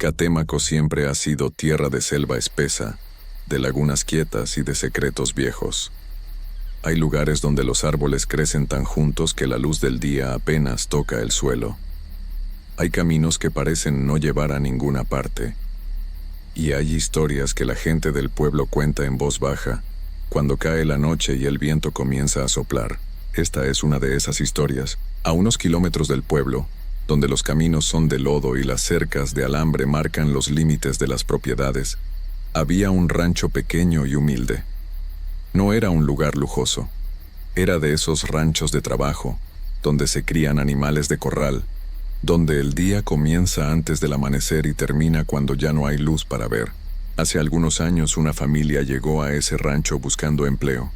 Catemaco siempre ha sido tierra de selva espesa, de lagunas quietas y de secretos viejos. Hay lugares donde los árboles crecen tan juntos que la luz del día apenas toca el suelo. Hay caminos que parecen no llevar a ninguna parte. Y hay historias que la gente del pueblo cuenta en voz baja, cuando cae la noche y el viento comienza a soplar. Esta es una de esas historias. A unos kilómetros del pueblo, donde los caminos son de lodo y las cercas de alambre marcan los límites de las propiedades, había un rancho pequeño y humilde. No era un lugar lujoso. Era de esos ranchos de trabajo, donde se crían animales de corral, donde el día comienza antes del amanecer y termina cuando ya no hay luz para ver. Hace algunos años una familia llegó a ese rancho buscando empleo.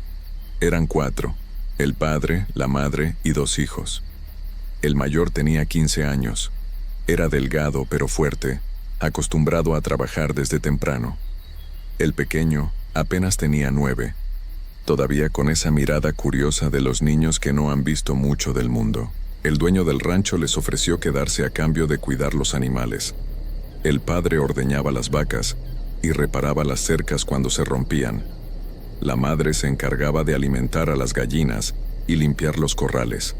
Eran 4, el padre, la madre y 2 hijos. El mayor tenía 15 años. Era delgado pero fuerte, acostumbrado a trabajar desde temprano. El pequeño apenas tenía 9, todavía con esa mirada curiosa de los niños que no han visto mucho del mundo. El dueño del rancho les ofreció quedarse a cambio de cuidar los animales. El padre ordeñaba las vacas y reparaba las cercas cuando se rompían. La madre se encargaba de alimentar a las gallinas y limpiar los corrales.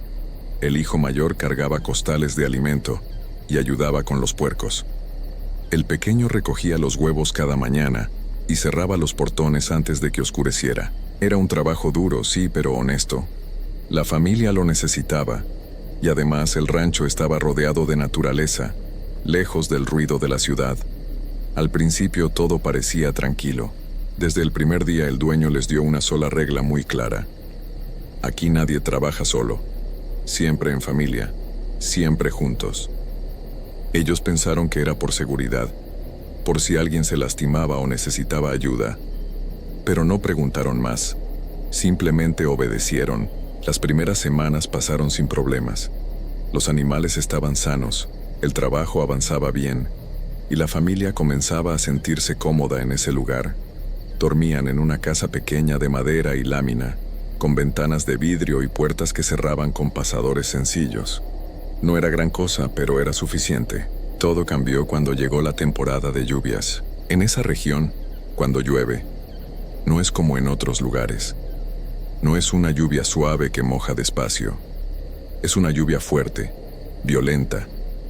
El hijo mayor cargaba costales de alimento y ayudaba con los puercos. El pequeño recogía los huevos cada mañana y cerraba los portones antes de que oscureciera. Era un trabajo duro, sí, pero honesto. La familia lo necesitaba, y además el rancho estaba rodeado de naturaleza, lejos del ruido de la ciudad. Al principio todo parecía tranquilo. Desde el primer día el dueño les dio una sola regla muy clara. Aquí nadie trabaja solo. Siempre en familia, siempre juntos. Ellos pensaron que era por seguridad, por si alguien se lastimaba o necesitaba ayuda. Pero no preguntaron más. Simplemente obedecieron. Las primeras semanas pasaron sin problemas. Los animales estaban sanos, el trabajo avanzaba bien, y la familia comenzaba a sentirse cómoda en ese lugar. Dormían en una casa pequeña de madera y lámina, con ventanas de vidrio y puertas que cerraban con pasadores sencillos. No era gran cosa, pero era suficiente. Todo cambió cuando llegó la temporada de lluvias. En esa región, cuando llueve, no es como en otros lugares. No es una lluvia suave que moja despacio. Es una lluvia fuerte, violenta,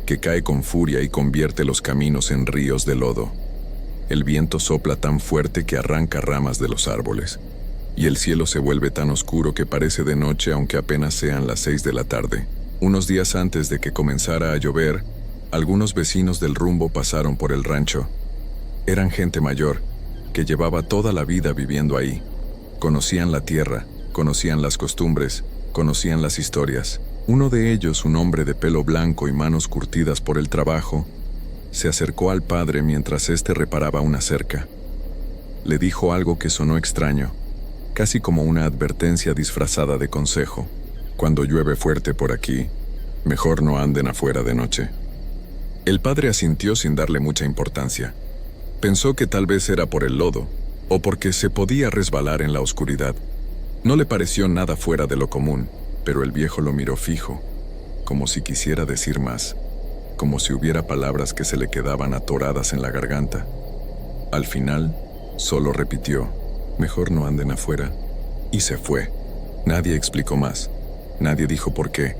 que cae con furia y convierte los caminos en ríos de lodo. El viento sopla tan fuerte que arranca ramas de los árboles, y el cielo se vuelve tan oscuro que parece de noche aunque apenas sean las 6 de la tarde. Unos días antes de que comenzara a llover, algunos vecinos del rumbo pasaron por el rancho. Eran gente mayor, que llevaba toda la vida viviendo ahí. Conocían la tierra, conocían las costumbres, conocían las historias. Uno de ellos, un hombre de pelo blanco y manos curtidas por el trabajo, se acercó al padre mientras éste reparaba una cerca. Le dijo algo que sonó extraño, casi como una advertencia disfrazada de consejo. Cuando llueve fuerte por aquí, mejor no anden afuera de noche. El padre asintió sin darle mucha importancia. Pensó que tal vez era por el lodo, o porque se podía resbalar en la oscuridad. No le pareció nada fuera de lo común, pero el viejo lo miró fijo, como si quisiera decir más, como si hubiera palabras que se le quedaban atoradas en la garganta. Al final, solo repitió, mejor no anden afuera, y se fue. Nadie explicó más, nadie dijo por qué,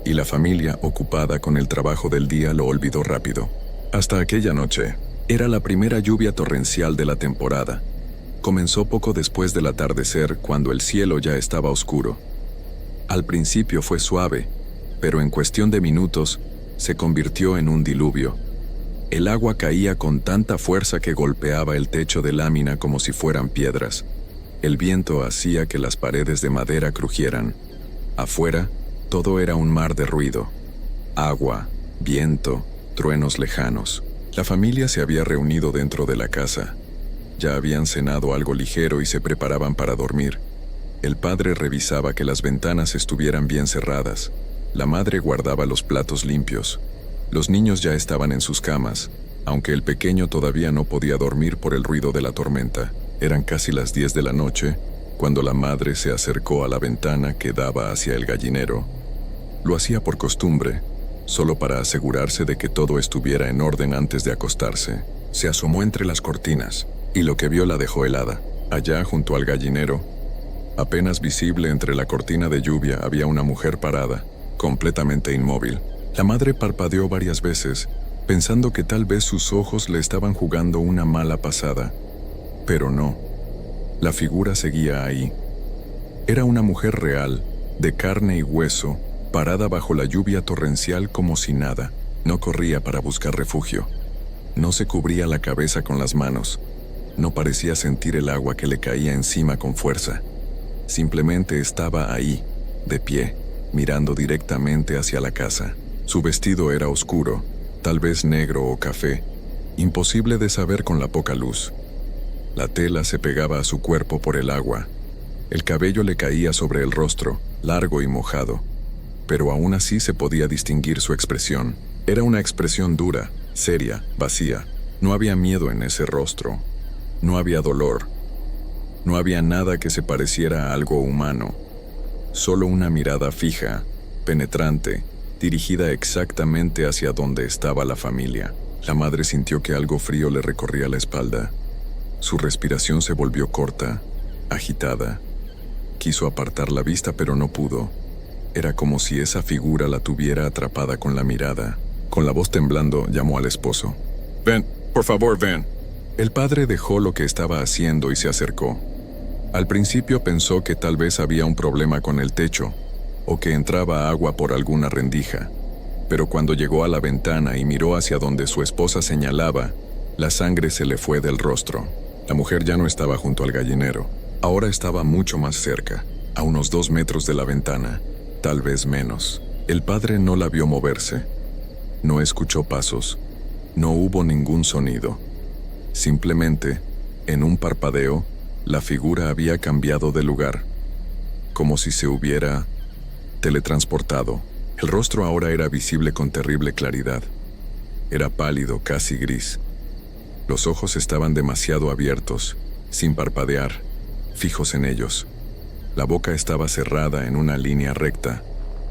y la familia, ocupada con el trabajo del día, lo olvidó rápido. Hasta aquella noche, era la primera lluvia torrencial de la temporada. Comenzó poco después del atardecer, cuando el cielo ya estaba oscuro. Al principio fue suave, pero en cuestión de minutos se convirtió en un diluvio. El agua caía con tanta fuerza que golpeaba el techo de lámina como si fueran piedras. El viento hacía que las paredes de madera crujieran. Afuera, todo era un mar de ruido. Agua, viento, truenos lejanos. La familia se había reunido dentro de la casa. Ya habían cenado algo ligero y se preparaban para dormir. El padre revisaba que las ventanas estuvieran bien cerradas. La madre guardaba los platos limpios. Los niños ya estaban en sus camas, aunque el pequeño todavía no podía dormir por el ruido de la tormenta. Eran casi las 10 de la noche, cuando la madre se acercó a la ventana que daba hacia el gallinero. Lo hacía por costumbre, solo para asegurarse de que todo estuviera en orden antes de acostarse. Se asomó entre las cortinas, y lo que vio la dejó helada. Allá, junto al gallinero, apenas visible entre la cortina de lluvia, había una mujer parada, completamente inmóvil. La madre parpadeó varias veces, pensando que tal vez sus ojos le estaban jugando una mala pasada. Pero no. La figura seguía ahí. Era una mujer real, de carne y hueso, parada bajo la lluvia torrencial como si nada. No corría para buscar refugio. No se cubría la cabeza con las manos. No parecía sentir el agua que le caía encima con fuerza. Simplemente estaba ahí, de pie, mirando directamente hacia la casa. Su vestido era oscuro, tal vez negro o café, imposible de saber con la poca luz. La tela se pegaba a su cuerpo por el agua. El cabello le caía sobre el rostro, largo y mojado, pero aún así se podía distinguir su expresión. Era una expresión dura, seria, vacía. No había miedo en ese rostro. No había dolor. No había nada que se pareciera a algo humano. Solo una mirada fija, penetrante, dirigida exactamente hacia donde estaba la familia. La madre sintió que algo frío le recorría la espalda. Su respiración se volvió corta, agitada. Quiso apartar la vista, pero no pudo. Era como si esa figura la tuviera atrapada con la mirada. Con la voz temblando, llamó al esposo. «Ven, por favor, ven». El padre dejó lo que estaba haciendo y se acercó. Al principio pensó que tal vez había un problema con el techo, o que entraba agua por alguna rendija. Pero cuando llegó a la ventana y miró hacia donde su esposa señalaba, la sangre se le fue del rostro. La mujer ya no estaba junto al gallinero. Ahora estaba mucho más cerca, a unos 2 metros de la ventana, tal vez menos. El padre no la vio moverse. No escuchó pasos. No hubo ningún sonido. Simplemente, en un parpadeo, la figura había cambiado de lugar, como si se hubiera teletransportado. El rostro ahora era visible con terrible claridad. Era pálido, casi gris. Los ojos estaban demasiado abiertos, sin parpadear, fijos en ellos. La boca estaba cerrada en una línea recta,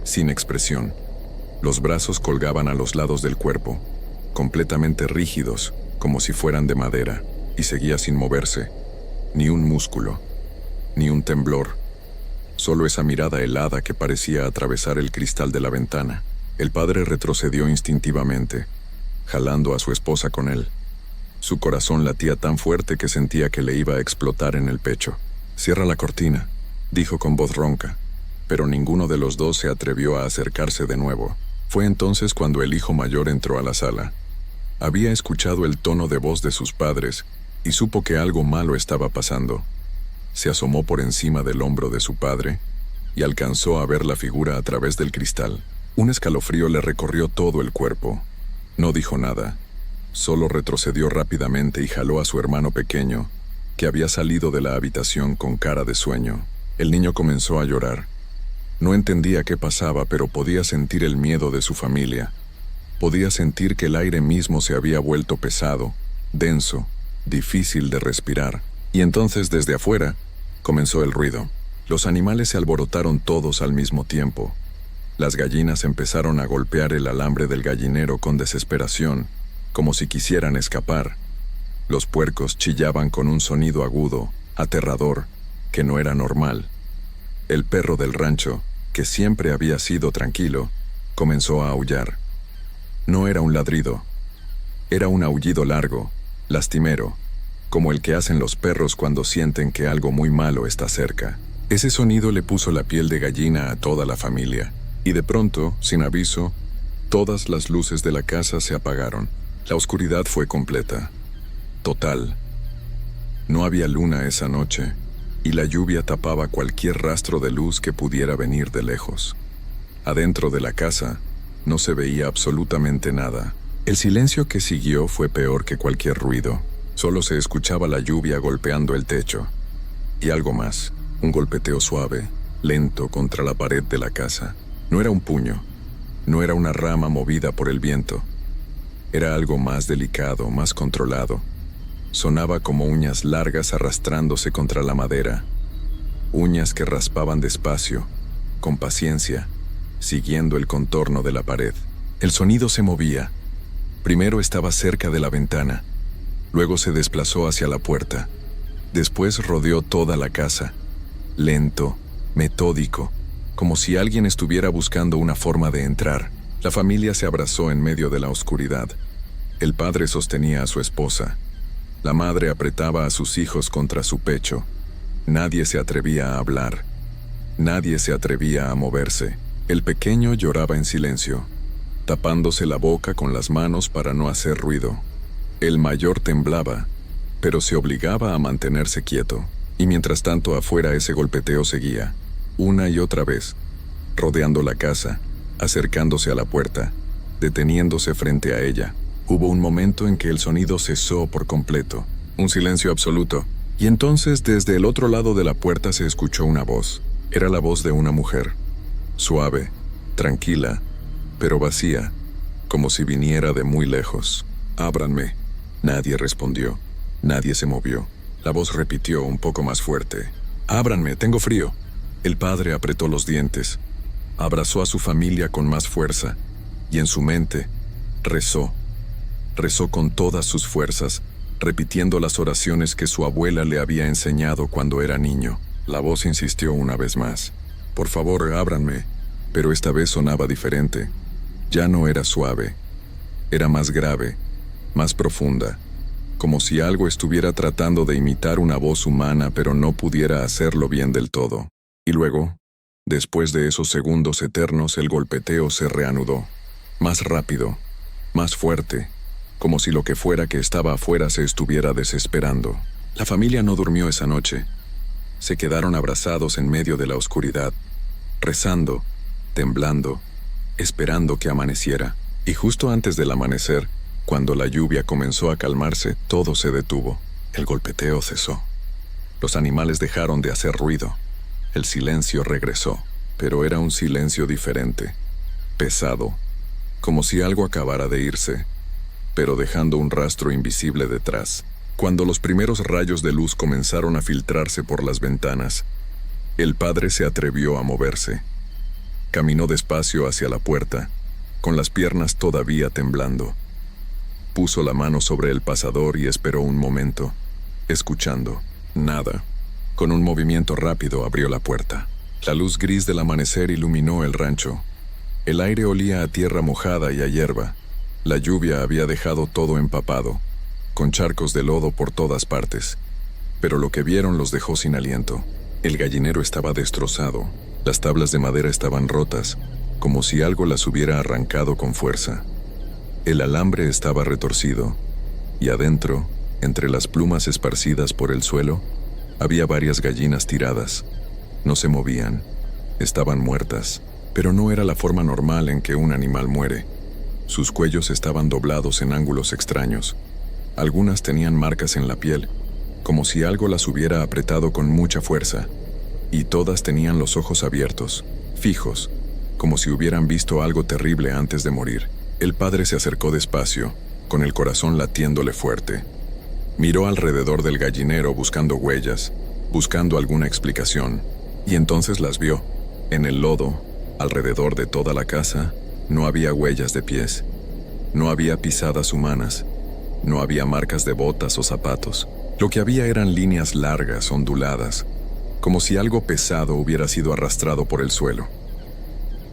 sin expresión. Los brazos colgaban a los lados del cuerpo, completamente rígidos, como si fueran de madera, y seguía sin moverse. Ni un músculo, ni un temblor. Solo esa mirada helada que parecía atravesar el cristal de la ventana. El padre retrocedió instintivamente, jalando a su esposa con él. Su corazón latía tan fuerte que sentía que le iba a explotar en el pecho. «Cierra la cortina», dijo con voz ronca, pero ninguno de los dos se atrevió a acercarse de nuevo. Fue entonces cuando el hijo mayor entró a la sala. Había escuchado el tono de voz de sus padres y supo que algo malo estaba pasando. Se asomó por encima del hombro de su padre y alcanzó a ver la figura a través del cristal. Un escalofrío le recorrió todo el cuerpo. No dijo nada, solo retrocedió rápidamente y jaló a su hermano pequeño, que había salido de la habitación con cara de sueño. El niño comenzó a llorar. No entendía qué pasaba, pero podía sentir el miedo de su familia. Podía sentir que el aire mismo se había vuelto pesado, denso, difícil de respirar. Y entonces, desde afuera, comenzó el ruido. Los animales se alborotaron todos al mismo tiempo. Las gallinas empezaron a golpear el alambre del gallinero con desesperación, como si quisieran escapar. Los puercos chillaban con un sonido agudo, aterrador, que no era normal. El perro del rancho, que siempre había sido tranquilo, comenzó a aullar. No era un ladrido. Era un aullido largo, lastimero, como el que hacen los perros cuando sienten que algo muy malo está cerca. Ese sonido le puso la piel de gallina a toda la familia, y de pronto, sin aviso, todas las luces de la casa se apagaron. La oscuridad fue completa, total. No había luna esa noche, y la lluvia tapaba cualquier rastro de luz que pudiera venir de lejos. Adentro de la casa, no se veía absolutamente nada. El silencio que siguió fue peor que cualquier ruido. Solo se escuchaba la lluvia golpeando el techo. Y algo más, un golpeteo suave, lento contra la pared de la casa. No era un puño, no era una rama movida por el viento. Era algo más delicado, más controlado. Sonaba como uñas largas arrastrándose contra la madera. Uñas que raspaban despacio, con paciencia, siguiendo el contorno de la pared. El sonido se movía. Primero estaba cerca de la ventana, luego se desplazó hacia la puerta. Después rodeó toda la casa, lento, metódico, como si alguien estuviera buscando una forma de entrar. La familia se abrazó en medio de la oscuridad. El padre sostenía a su esposa. La madre apretaba a sus hijos contra su pecho. Nadie se atrevía a hablar. Nadie se atrevía a moverse. El pequeño lloraba en silencio, tapándose la boca con las manos para no hacer ruido. El mayor temblaba, pero se obligaba a mantenerse quieto. Y mientras tanto afuera ese golpeteo seguía, una y otra vez, rodeando la casa, acercándose a la puerta, deteniéndose frente a ella. Hubo un momento en que el sonido cesó por completo, un silencio absoluto, y entonces desde el otro lado de la puerta se escuchó una voz. Era la voz de una mujer, suave, tranquila, pero vacía, como si viniera de muy lejos. «Ábranme». Nadie respondió, nadie se movió. La voz repitió un poco más fuerte. «Ábranme, tengo frío». El padre apretó los dientes, abrazó a su familia con más fuerza, y en su mente rezó. Rezó con todas sus fuerzas, repitiendo las oraciones que su abuela le había enseñado cuando era niño. La voz insistió una vez más. «Por favor, ábranme». Pero esta vez sonaba diferente. Ya no era suave. Era más grave, más profunda, como si algo estuviera tratando de imitar una voz humana, pero no pudiera hacerlo bien del todo. Y luego, después de esos segundos eternos, el golpeteo se reanudó. Más rápido, más fuerte, como si lo que fuera que estaba afuera se estuviera desesperando. La familia no durmió esa noche. Se quedaron abrazados en medio de la oscuridad, rezando, temblando, esperando que amaneciera. Y justo antes del amanecer, cuando la lluvia comenzó a calmarse, todo se detuvo. El golpeteo cesó. Los animales dejaron de hacer ruido. El silencio regresó, pero era un silencio diferente, pesado, como si algo acabara de irse, pero dejando un rastro invisible detrás. Cuando los primeros rayos de luz comenzaron a filtrarse por las ventanas, el padre se atrevió a moverse. Caminó despacio hacia la puerta, con las piernas todavía temblando. Puso la mano sobre el pasador y esperó un momento, escuchando. Nada. Con un movimiento rápido abrió la puerta. La luz gris del amanecer iluminó el rancho. El aire olía a tierra mojada y a hierba. La lluvia había dejado todo empapado, con charcos de lodo por todas partes. Pero lo que vieron los dejó sin aliento. El gallinero estaba destrozado. Las tablas de madera estaban rotas, como si algo las hubiera arrancado con fuerza. El alambre estaba retorcido, y adentro, entre las plumas esparcidas por el suelo, había varias gallinas tiradas. No se movían, estaban muertas, pero no era la forma normal en que un animal muere. Sus cuellos estaban doblados en ángulos extraños. Algunas tenían marcas en la piel, como si algo las hubiera apretado con mucha fuerza, y todas tenían los ojos abiertos, fijos, como si hubieran visto algo terrible antes de morir. El padre se acercó despacio, con el corazón latiéndole fuerte. Miró alrededor del gallinero buscando huellas, buscando alguna explicación, y entonces las vio. En el lodo, alrededor de toda la casa, no había huellas de pies, no había pisadas humanas, no había marcas de botas o zapatos. Lo que había eran líneas largas, onduladas, como si algo pesado hubiera sido arrastrado por el suelo.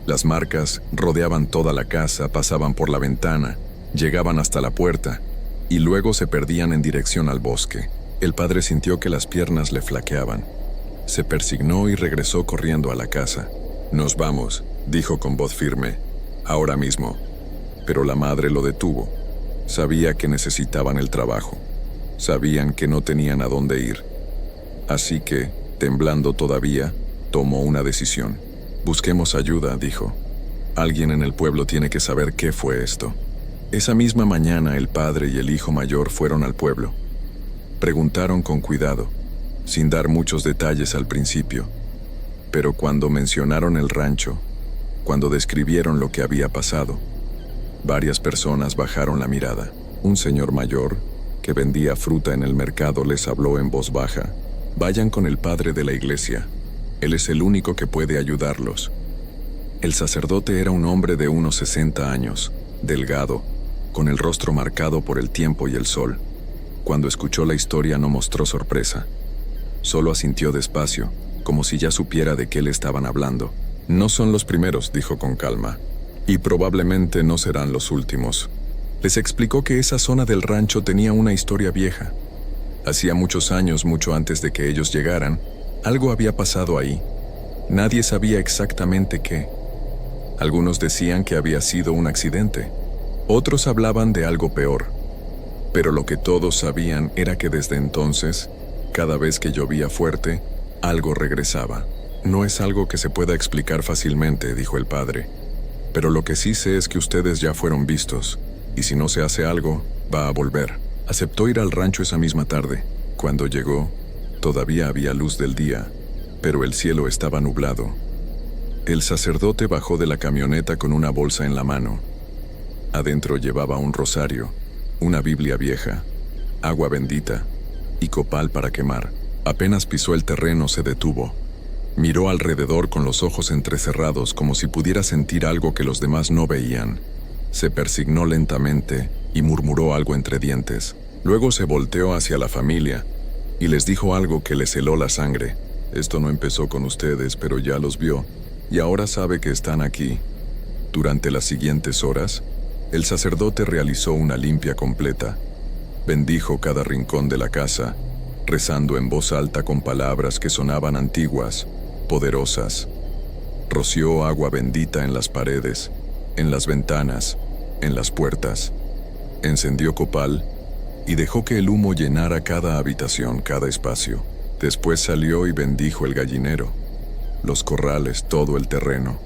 Las marcas rodeaban toda la casa, pasaban por la ventana, llegaban hasta la puerta, y luego se perdían en dirección al bosque. El padre sintió que las piernas le flaqueaban. Se persignó y regresó corriendo a la casa. «Nos vamos», dijo con voz firme, «ahora mismo». Pero la madre lo detuvo. Sabía que necesitaban el trabajo. Sabían que no tenían a dónde ir. Así que, temblando todavía, tomó una decisión. «Busquemos ayuda», dijo. «Alguien en el pueblo tiene que saber qué fue esto». Esa misma mañana el padre y el hijo mayor fueron al pueblo. Preguntaron con cuidado, sin dar muchos detalles al principio, pero cuando mencionaron el rancho, cuando describieron lo que había pasado, varias personas bajaron la mirada. Un señor mayor, que vendía fruta en el mercado, les habló en voz baja. «Vayan con el padre de la iglesia. Él es el único que puede ayudarlos». El sacerdote era un hombre de unos 60 años, delgado, con el rostro marcado por el tiempo y el sol. Cuando escuchó la historia no mostró sorpresa. Solo asintió despacio, como si ya supiera de qué le estaban hablando. No son los primeros, dijo con calma, y probablemente no serán los últimos. Les explicó que esa zona del rancho tenía una historia vieja. Hacía muchos años, mucho antes de que ellos llegaran, algo había pasado ahí. Nadie sabía exactamente qué. Algunos decían que había sido un accidente. Otros hablaban de algo peor. Pero lo que todos sabían era que desde entonces, cada vez que llovía fuerte, algo regresaba. No es algo que se pueda explicar fácilmente, dijo el padre. Pero lo que sí sé es que ustedes ya fueron vistos, y si no se hace algo, va a volver. Aceptó ir al rancho esa misma tarde. Cuando llegó, todavía había luz del día, pero el cielo estaba nublado. El sacerdote bajó de la camioneta con una bolsa en la mano. Adentro llevaba un rosario, una Biblia vieja, agua bendita y copal para quemar. Apenas pisó el terreno, se detuvo. Miró alrededor con los ojos entrecerrados como si pudiera sentir algo que los demás no veían. Se persignó lentamente y murmuró algo entre dientes. Luego se volteó hacia la familia y les dijo algo que les heló la sangre. Esto no empezó con ustedes, pero ya los vio, y ahora sabe que están aquí. Durante las siguientes horas, el sacerdote realizó una limpia completa. Bendijo cada rincón de la casa, rezando en voz alta con palabras que sonaban antiguas, poderosas. Roció agua bendita en las paredes, en las ventanas, en las puertas. Encendió copal y dejó que el humo llenara cada habitación, cada espacio. Después salió y bendijo el gallinero, los corrales, todo el terreno.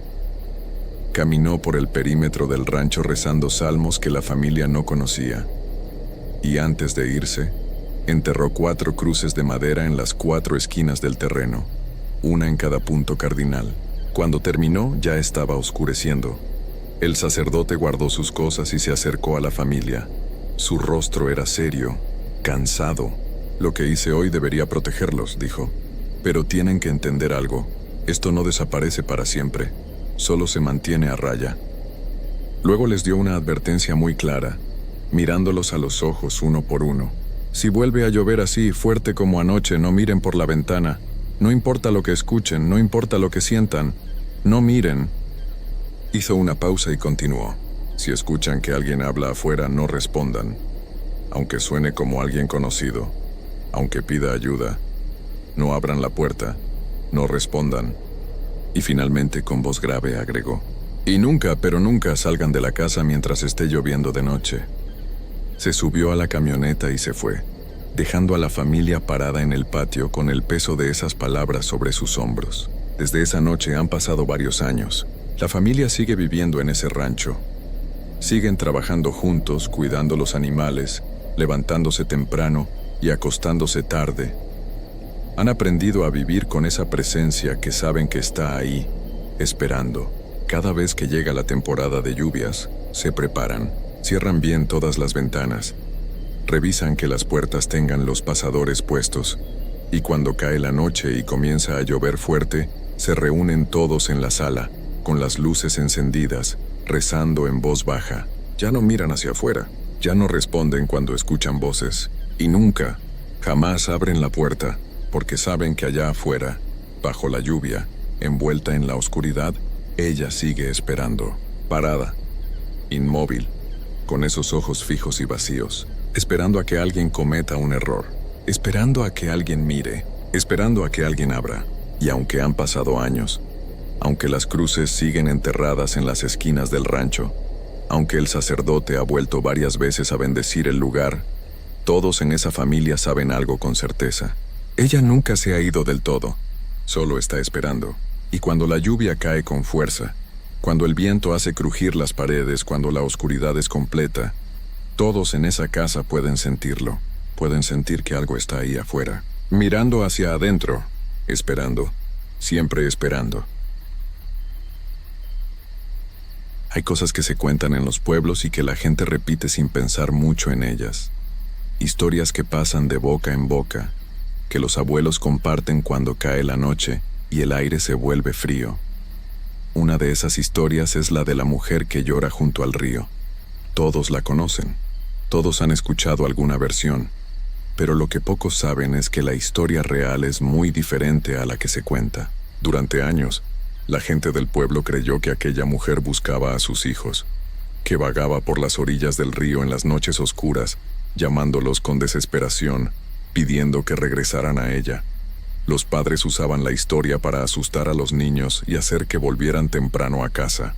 Caminó por el perímetro del rancho rezando salmos que la familia no conocía. Y antes de irse, enterró 4 cruces de madera en las 4 esquinas del terreno, una en cada punto cardinal. Cuando terminó, ya estaba oscureciendo. El sacerdote guardó sus cosas y se acercó a la familia. Su rostro era serio, cansado. Lo que hice hoy debería protegerlos, dijo. Pero tienen que entender algo. Esto no desaparece para siempre. Solo se mantiene a raya. Luego les dio una advertencia muy clara, mirándolos a los ojos uno por uno. Si vuelve a llover así, fuerte como anoche, no miren por la ventana. No importa lo que escuchen, no importa lo que sientan. No miren. Hizo una pausa y continuó. Si escuchan que alguien habla afuera, no respondan. Aunque suene como alguien conocido. Aunque pida ayuda. No abran la puerta. No respondan. Y finalmente, con voz grave, agregó. Y nunca, pero nunca salgan de la casa mientras esté lloviendo de noche. Se subió a la camioneta y se fue, dejando a la familia parada en el patio con el peso de esas palabras sobre sus hombros. Desde esa noche han pasado varios años. La familia sigue viviendo en ese rancho. Siguen trabajando juntos, cuidando los animales, levantándose temprano y acostándose tarde. Han aprendido a vivir con esa presencia que saben que está ahí, esperando. Cada vez que llega la temporada de lluvias, se preparan, cierran bien todas las ventanas, revisan que las puertas tengan los pasadores puestos, y cuando cae la noche y comienza a llover fuerte, se reúnen todos en la sala, con las luces encendidas, rezando en voz baja. Ya no miran hacia afuera, ya no responden cuando escuchan voces, y nunca, jamás abren la puerta, porque saben que allá afuera, bajo la lluvia, envuelta en la oscuridad, ella sigue esperando, parada, inmóvil, con esos ojos fijos y vacíos, esperando a que alguien cometa un error, esperando a que alguien mire, esperando a que alguien abra. Y aunque han pasado años, aunque las cruces siguen enterradas en las esquinas del rancho, aunque el sacerdote ha vuelto varias veces a bendecir el lugar, todos en esa familia saben algo con certeza. Ella nunca se ha ido del todo, solo está esperando. Y cuando la lluvia cae con fuerza, cuando el viento hace crujir las paredes, cuando la oscuridad es completa, todos en esa casa pueden sentirlo, pueden sentir que algo está ahí afuera, mirando hacia adentro, esperando, siempre esperando. Hay cosas que se cuentan en los pueblos y que la gente repite sin pensar mucho en ellas. Historias que pasan de boca en boca, que los abuelos comparten cuando cae la noche y el aire se vuelve frío. Una de esas historias es la de la mujer que llora junto al río. Todos la conocen, todos han escuchado alguna versión, pero lo que pocos saben es que la historia real es muy diferente a la que se cuenta. Durante años, la gente del pueblo creyó que aquella mujer buscaba a sus hijos, que vagaba por las orillas del río en las noches oscuras, llamándolos con desesperación, pidiendo que regresaran a ella. Los padres usaban la historia para asustar a los niños y hacer que volvieran temprano a casa.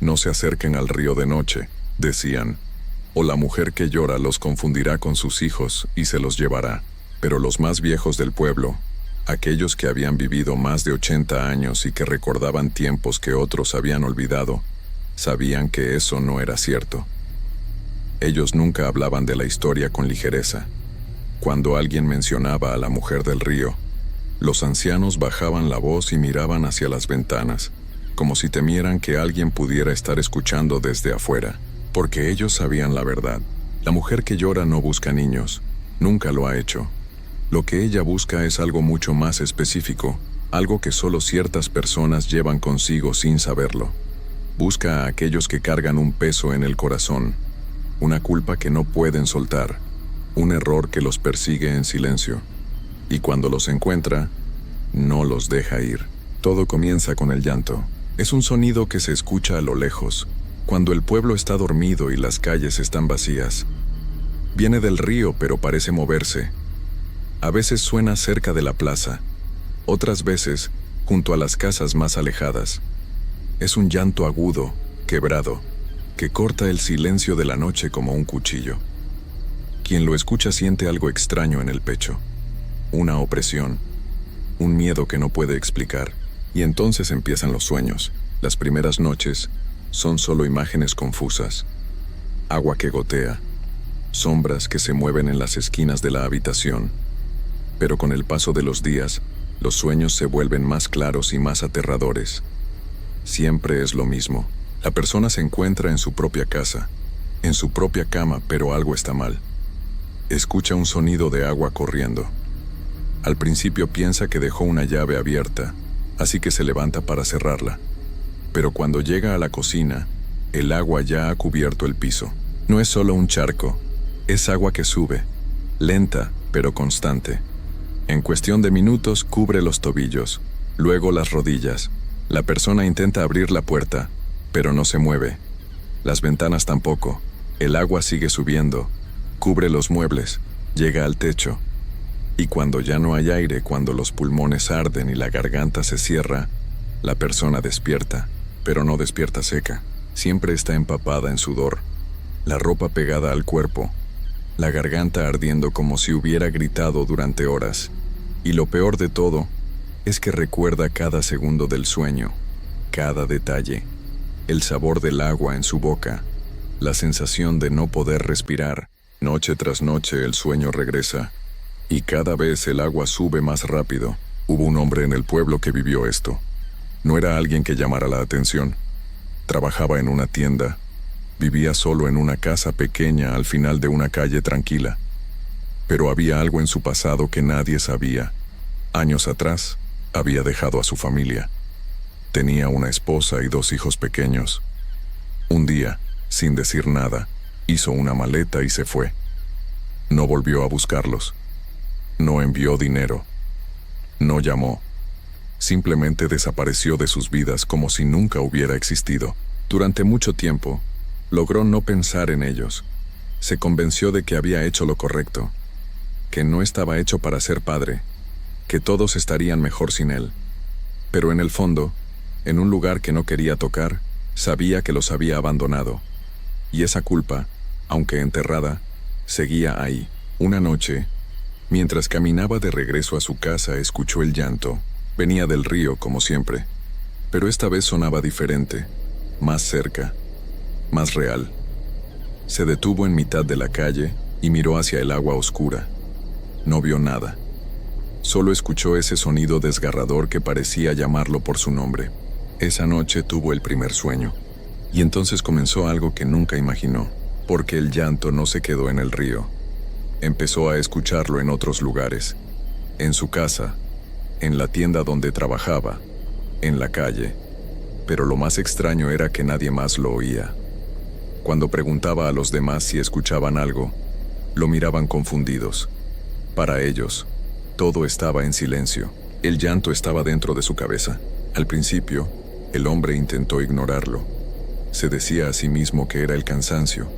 No se acerquen al río de noche, decían, o la mujer que llora los confundirá con sus hijos y se los llevará. Pero los más viejos del pueblo, aquellos que habían vivido más de 80 años y que recordaban tiempos que otros habían olvidado, sabían que eso no era cierto. Ellos nunca hablaban de la historia con ligereza. Cuando alguien mencionaba a la mujer del río, los ancianos bajaban la voz y miraban hacia las ventanas, como si temieran que alguien pudiera estar escuchando desde afuera, porque ellos sabían la verdad. La mujer que llora no busca niños, nunca lo ha hecho. Lo que ella busca es algo mucho más específico, algo que solo ciertas personas llevan consigo sin saberlo. Busca a aquellos que cargan un peso en el corazón, una culpa que no pueden soltar, un error que los persigue en silencio. Y cuando los encuentra, no los deja ir. Todo comienza con el llanto. Es un sonido que se escucha a lo lejos, cuando el pueblo está dormido y las calles están vacías. Viene del río, pero parece moverse. A veces suena cerca de la plaza, otras veces junto a las casas más alejadas. Es un llanto agudo, quebrado, que corta el silencio de la noche como un cuchillo. Quien lo escucha siente algo extraño en el pecho, una opresión, un miedo que no puede explicar. Y entonces empiezan los sueños. Las primeras noches son solo imágenes confusas. Agua que gotea, sombras que se mueven en las esquinas de la habitación. Pero con el paso de los días, los sueños se vuelven más claros y más aterradores. Siempre es lo mismo. La persona se encuentra en su propia casa, en su propia cama, pero algo está mal. Escucha un sonido de agua corriendo. Al principio piensa que dejó una llave abierta, así que se levanta para cerrarla. Pero cuando llega a la cocina, el agua ya ha cubierto el piso. No es solo un charco, es agua que sube, lenta pero constante. En cuestión de minutos cubre los tobillos, luego las rodillas. La persona intenta abrir la puerta, pero no se mueve. Las ventanas tampoco. El agua sigue subiendo, cubre los muebles, llega al techo. Y cuando ya no hay aire, cuando los pulmones arden y la garganta se cierra, la persona despierta, pero no despierta seca. Siempre está empapada en sudor, la ropa pegada al cuerpo, la garganta ardiendo como si hubiera gritado durante horas. Y lo peor de todo es que recuerda cada segundo del sueño, cada detalle, el sabor del agua en su boca, la sensación de no poder respirar. Noche tras noche el sueño regresa, y cada vez el agua sube más rápido. Hubo un hombre en el pueblo que vivió esto. No era alguien que llamara la atención. Trabajaba en una tienda. Vivía solo en una casa pequeña al final de una calle tranquila. Pero había algo en su pasado que nadie sabía. Años atrás, había dejado a su familia. Tenía una esposa y 2 hijos pequeños. Un día, sin decir nada, hizo una maleta y se fue. No volvió a buscarlos. No envió dinero. No llamó. Simplemente desapareció de sus vidas como si nunca hubiera existido. Durante mucho tiempo, logró no pensar en ellos. Se convenció de que había hecho lo correcto, que no estaba hecho para ser padre, que todos estarían mejor sin él. Pero en el fondo, en un lugar que no quería tocar, sabía que los había abandonado. Y esa culpa, aunque enterrada, seguía ahí. Una noche, mientras caminaba de regreso a su casa, escuchó el llanto. Venía del río, como siempre, pero esta vez sonaba diferente, más cerca, más real. Se detuvo en mitad de la calle y miró hacia el agua oscura. No vio nada. Solo escuchó ese sonido desgarrador que parecía llamarlo por su nombre. Esa noche tuvo el primer sueño. Y entonces comenzó algo que nunca imaginó, porque el llanto no se quedó en el río. Empezó a escucharlo en otros lugares, en su casa, en la tienda donde trabajaba, en la calle. pero lo más extraño era que nadie más lo oía. Cuando preguntaba a los demás si escuchaban algo, lo miraban confundidos. Para ellos, todo estaba en silencio. El llanto estaba dentro de su cabeza. Al principio, el hombre intentó ignorarlo. Se decía a sí mismo que era el cansancio,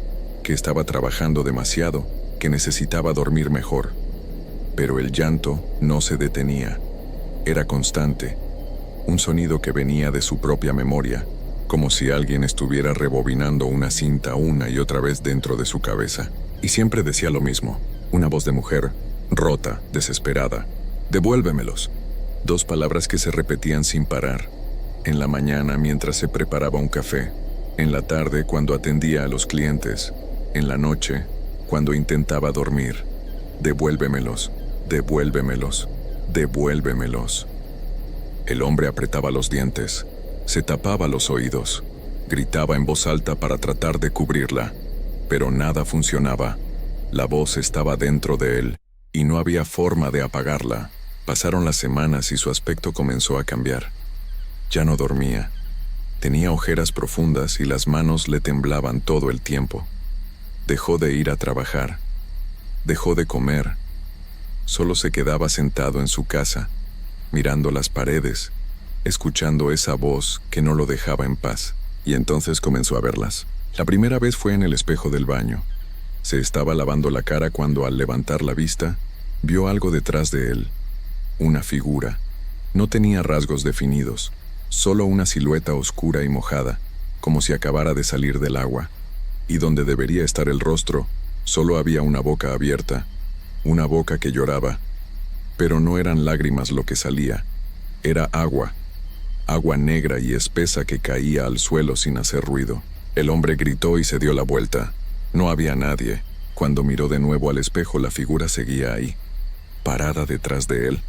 que estaba trabajando demasiado, que necesitaba dormir mejor. Pero el llanto no se detenía. Era constante, un sonido que venía de su propia memoria, como si alguien estuviera rebobinando una cinta una y otra vez dentro de su cabeza. Y siempre decía lo mismo, una voz de mujer, rota, desesperada: «Devuélvemelos». 2 palabras que se repetían sin parar. En la mañana mientras se preparaba un café, en la tarde cuando atendía a los clientes, en la noche cuando intentaba dormir. «Devuélvemelos, devuélvemelos, devuélvemelos». El hombre apretaba los dientes, se tapaba los oídos, gritaba en voz alta para tratar de cubrirla, pero nada funcionaba. La voz estaba dentro de él, y no había forma de apagarla. Pasaron las semanas y su aspecto comenzó a cambiar. Ya no dormía. Tenía ojeras profundas y las manos le temblaban todo el tiempo. Dejó de ir a trabajar. Dejó de comer. Solo se quedaba sentado en su casa, mirando las paredes, escuchando esa voz que no lo dejaba en paz. Y entonces comenzó a verlas. La primera vez fue en el espejo del baño. Se estaba lavando la cara cuando, al levantar la vista, vio algo detrás de él. Una figura. No tenía rasgos definidos, solo una silueta oscura y mojada, como si acabara de salir del agua. Y donde debería estar el rostro, solo había una boca abierta, una boca que lloraba. Pero no eran lágrimas lo que salía, era agua. Agua negra y espesa que caía al suelo sin hacer ruido. El hombre gritó y se dio la vuelta. No había nadie. Cuando miró de nuevo al espejo, la figura seguía ahí, parada detrás de él,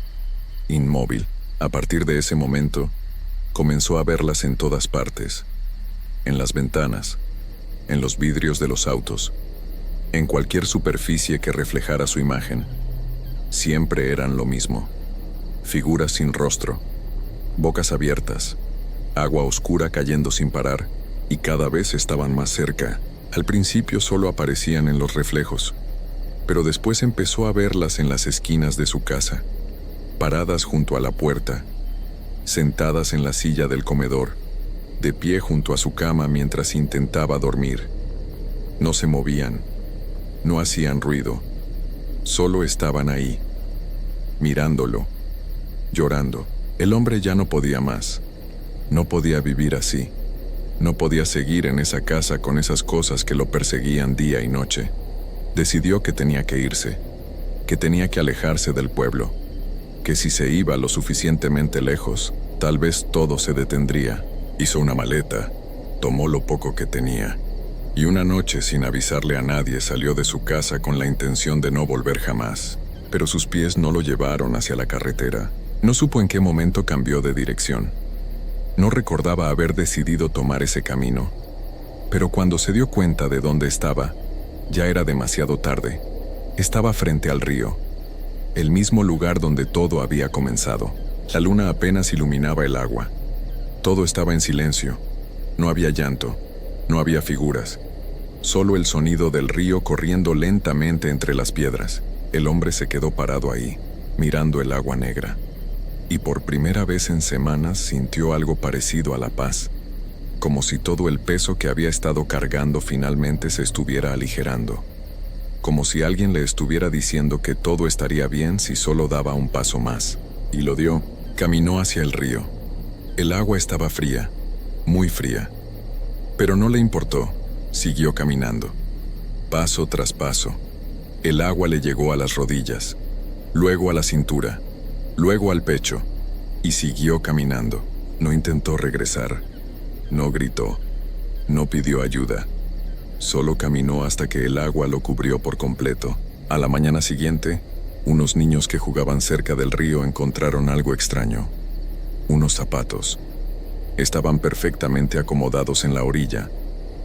inmóvil. A partir de ese momento, comenzó a verlas en todas partes. En las ventanas, en los vidrios de los autos, en cualquier superficie que reflejara su imagen. Siempre eran lo mismo. Figuras sin rostro, bocas abiertas, agua oscura cayendo sin parar, y cada vez estaban más cerca. Al principio solo aparecían en los reflejos, pero después empezó a verlas en las esquinas de su casa, paradas junto a la puerta, sentadas en la silla del comedor, de pie junto a su cama mientras intentaba dormir. No se movían, no hacían ruido, solo estaban ahí, mirándolo, llorando. El hombre ya no podía más. No podía vivir así. No podía seguir en esa casa con esas cosas que lo perseguían día y noche. Decidió que tenía que irse, que tenía que alejarse del pueblo, que si se iba lo suficientemente lejos, tal vez todo se detendría. Hizo una maleta, tomó lo poco que tenía, y una noche, sin avisarle a nadie, salió de su casa con la intención de no volver jamás. Pero sus pies no lo llevaron hacia la carretera. No supo en qué momento cambió de dirección. No recordaba haber decidido tomar ese camino. Pero cuando se dio cuenta de dónde estaba, ya era demasiado tarde. Estaba frente al río, el mismo lugar donde todo había comenzado. La luna apenas iluminaba el agua. Todo estaba en silencio. No había llanto, no había figuras. Solo el sonido del río corriendo lentamente entre las piedras. El hombre se quedó parado ahí, mirando el agua negra. Y por primera vez en semanas sintió algo parecido a la paz, como si todo el peso que había estado cargando finalmente se estuviera aligerando, como si alguien le estuviera diciendo que todo estaría bien si solo daba un paso más. Y lo dio. Caminó hacia el río. El agua estaba fría, muy fría, pero no le importó. Siguió caminando, paso tras paso. El agua le llegó a las rodillas, luego a la cintura, luego al pecho, y siguió caminando. No intentó regresar, no gritó, no pidió ayuda. Solo caminó hasta que el agua lo cubrió por completo. A la mañana siguiente, unos niños que jugaban cerca del río encontraron algo extraño. Unos zapatos. Estaban perfectamente acomodados en la orilla,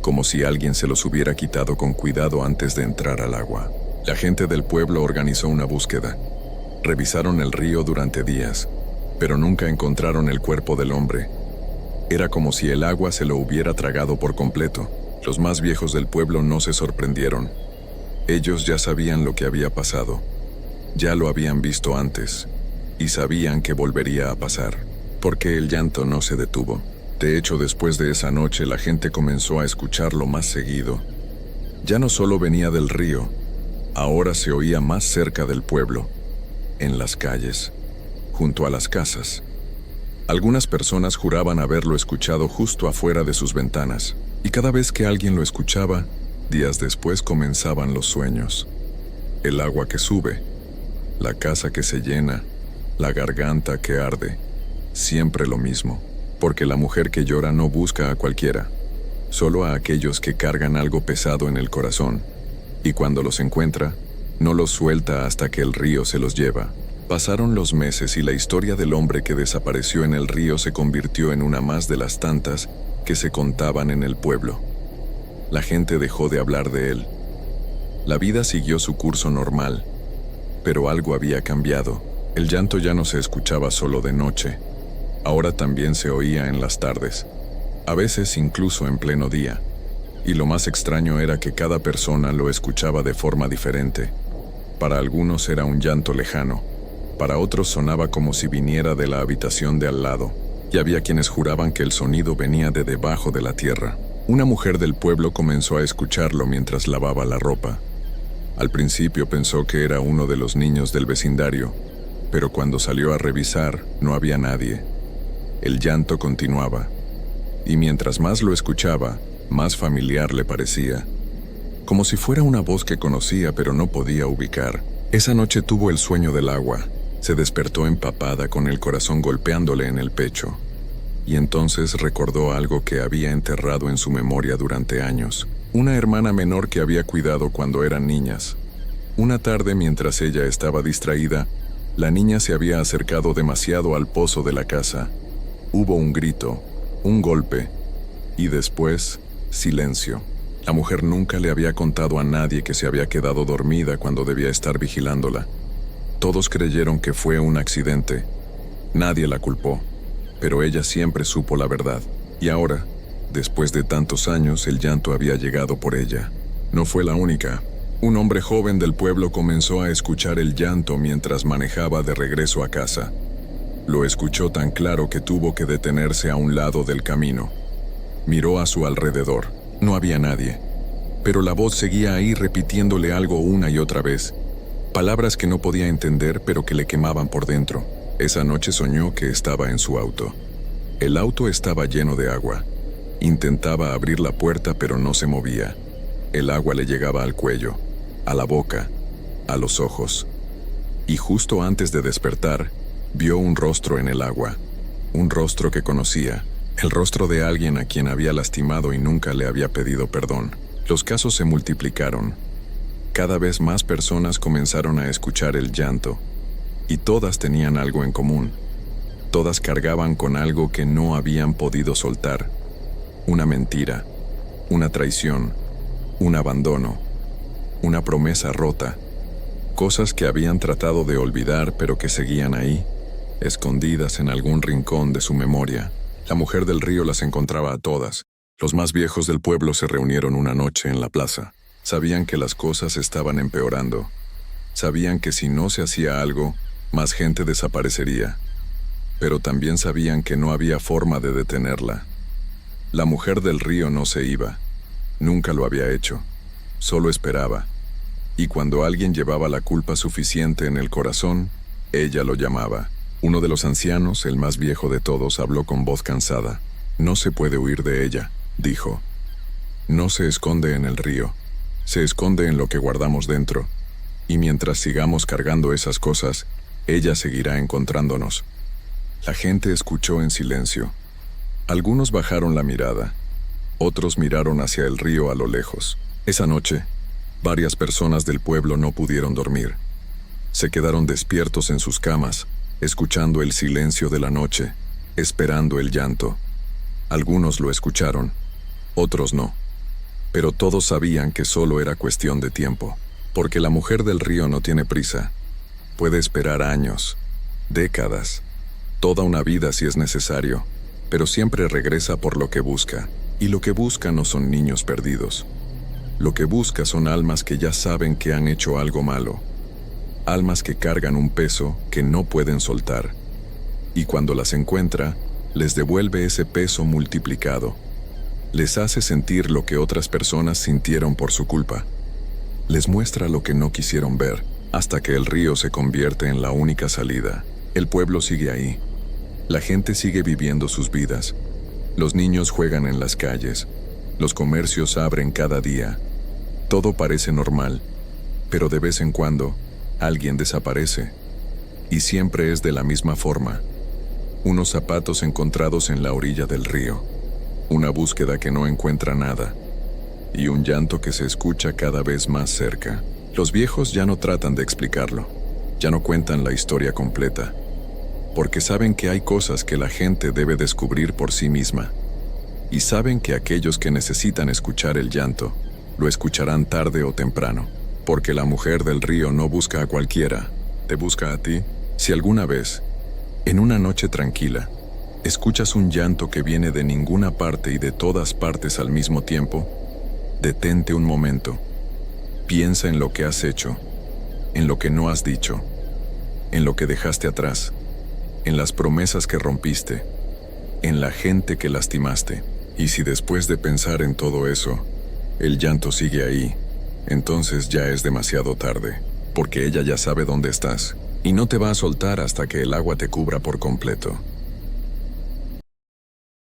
como si alguien se los hubiera quitado con cuidado antes de entrar al agua. La gente del pueblo organizó una búsqueda. Revisaron el río durante días, pero nunca encontraron el cuerpo del hombre. Era como si el agua se lo hubiera tragado por completo. Los más viejos del pueblo no se sorprendieron. Ellos ya sabían lo que había pasado. Ya lo habían visto antes. Y sabían que volvería a pasar. Porque el llanto no se detuvo. De hecho, después de esa noche, la gente comenzó a escucharlo más seguido. Ya no solo venía del río, ahora se oía más cerca del pueblo, en las calles, junto a las casas. Algunas personas juraban haberlo escuchado justo afuera de sus ventanas, y cada vez que alguien lo escuchaba, días después comenzaban los sueños. El agua que sube, la casa que se llena, la garganta que arde, siempre lo mismo, porque la mujer que llora no busca a cualquiera, solo a aquellos que cargan algo pesado en el corazón, y cuando los encuentra, no los suelta hasta que el río se los lleva. Pasaron los meses y la historia del hombre que desapareció en el río se convirtió en una más de las tantas que se contaban en el pueblo. La gente dejó de hablar de él. La vida siguió su curso normal, pero algo había cambiado. El llanto ya no se escuchaba solo de noche, ahora también se oía en las tardes, a veces incluso en pleno día. Y lo más extraño era que cada persona lo escuchaba de forma diferente. Para algunos era un llanto lejano, para otros sonaba como si viniera de la habitación de al lado, y había quienes juraban que el sonido venía de debajo de la tierra. Una mujer del pueblo comenzó a escucharlo mientras lavaba la ropa. Al principio pensó que era uno de los niños del vecindario, pero cuando salió a revisar, no había nadie. El llanto continuaba, y mientras más lo escuchaba, más familiar le parecía, como si fuera una voz que conocía pero no podía ubicar. Esa noche tuvo el sueño del agua. Se despertó empapada con el corazón golpeándole en el pecho. Y entonces recordó algo que había enterrado en su memoria durante años. Una hermana menor que había cuidado cuando eran niñas. Una tarde, mientras ella estaba distraída, la niña se había acercado demasiado al pozo de la casa. Hubo un grito, un golpe, y después, silencio. La mujer nunca le había contado a nadie que se había quedado dormida cuando debía estar vigilándola. Todos creyeron que fue un accidente. Nadie la culpó, pero ella siempre supo la verdad. Y ahora, después de tantos años, el llanto había llegado por ella. No fue la única. Un hombre joven del pueblo comenzó a escuchar el llanto mientras manejaba de regreso a casa. Lo escuchó tan claro que tuvo que detenerse a un lado del camino. Miró a su alrededor. No había nadie. Pero la voz seguía ahí repitiéndole algo una y otra vez. Palabras que no podía entender pero que le quemaban por dentro. Esa noche soñó que estaba en su auto. El auto estaba lleno de agua. Intentaba abrir la puerta pero no se movía. El agua le llegaba al cuello, a la boca, a los ojos. Y justo antes de despertar, vio un rostro en el agua. Un rostro que conocía. El rostro de alguien a quien había lastimado y nunca le había pedido perdón. Los casos se multiplicaron. Cada vez más personas comenzaron a escuchar el llanto, y todas tenían algo en común. Todas cargaban con algo que no habían podido soltar. Una mentira, una traición, un abandono, una promesa rota. Cosas que habían tratado de olvidar pero que seguían ahí, escondidas en algún rincón de su memoria. La mujer del río las encontraba a todas. Los más viejos del pueblo se reunieron una noche en la plaza. Sabían que las cosas estaban empeorando. Sabían que si no se hacía algo, más gente desaparecería. Pero también sabían que no había forma de detenerla. La mujer del río no se iba. Nunca lo había hecho. Solo esperaba. Y cuando alguien llevaba la culpa suficiente en el corazón, ella lo llamaba. Uno de los ancianos, el más viejo de todos, habló con voz cansada. No se puede huir de ella, dijo. No se esconde en el río. Se esconde en lo que guardamos dentro. Y mientras sigamos cargando esas cosas, ella seguirá encontrándonos. La gente escuchó en silencio. Algunos bajaron la mirada. Otros miraron hacia el río a lo lejos. Esa noche, varias personas del pueblo no pudieron dormir. Se quedaron despiertos en sus camas, escuchando el silencio de la noche, esperando el llanto. Algunos lo escucharon, otros no. Pero todos sabían que solo era cuestión de tiempo, porque la mujer del río no tiene prisa. Puede esperar años, décadas, toda una vida si es necesario, pero siempre regresa por lo que busca. Y lo que busca no son niños perdidos. Lo que busca son almas que ya saben que han hecho algo malo. Almas que cargan un peso que no pueden soltar. Y cuando las encuentra, les devuelve ese peso multiplicado. Les hace sentir lo que otras personas sintieron por su culpa. Les muestra lo que no quisieron ver, hasta que el río se convierte en la única salida. El pueblo sigue ahí. La gente sigue viviendo sus vidas. Los niños juegan en las calles. Los comercios abren cada día. Todo parece normal, pero de vez en cuando, alguien desaparece. Y siempre es de la misma forma. Unos zapatos encontrados en la orilla del río. Una búsqueda que no encuentra nada. Y un llanto que se escucha cada vez más cerca. Los viejos ya no tratan de explicarlo. Ya no cuentan la historia completa. Porque saben que hay cosas que la gente debe descubrir por sí misma. Y saben que aquellos que necesitan escuchar el llanto, lo escucharán tarde o temprano. Porque la mujer del río no busca a cualquiera, te busca a ti. Si alguna vez, en una noche tranquila, escuchas un llanto que viene de ninguna parte y de todas partes al mismo tiempo, detente un momento. Piensa en lo que has hecho, en lo que no has dicho, en lo que dejaste atrás, en las promesas que rompiste, en la gente que lastimaste. Y si después de pensar en todo eso, el llanto sigue ahí, entonces ya es demasiado tarde, porque ella ya sabe dónde estás, y no te va a soltar hasta que el agua te cubra por completo.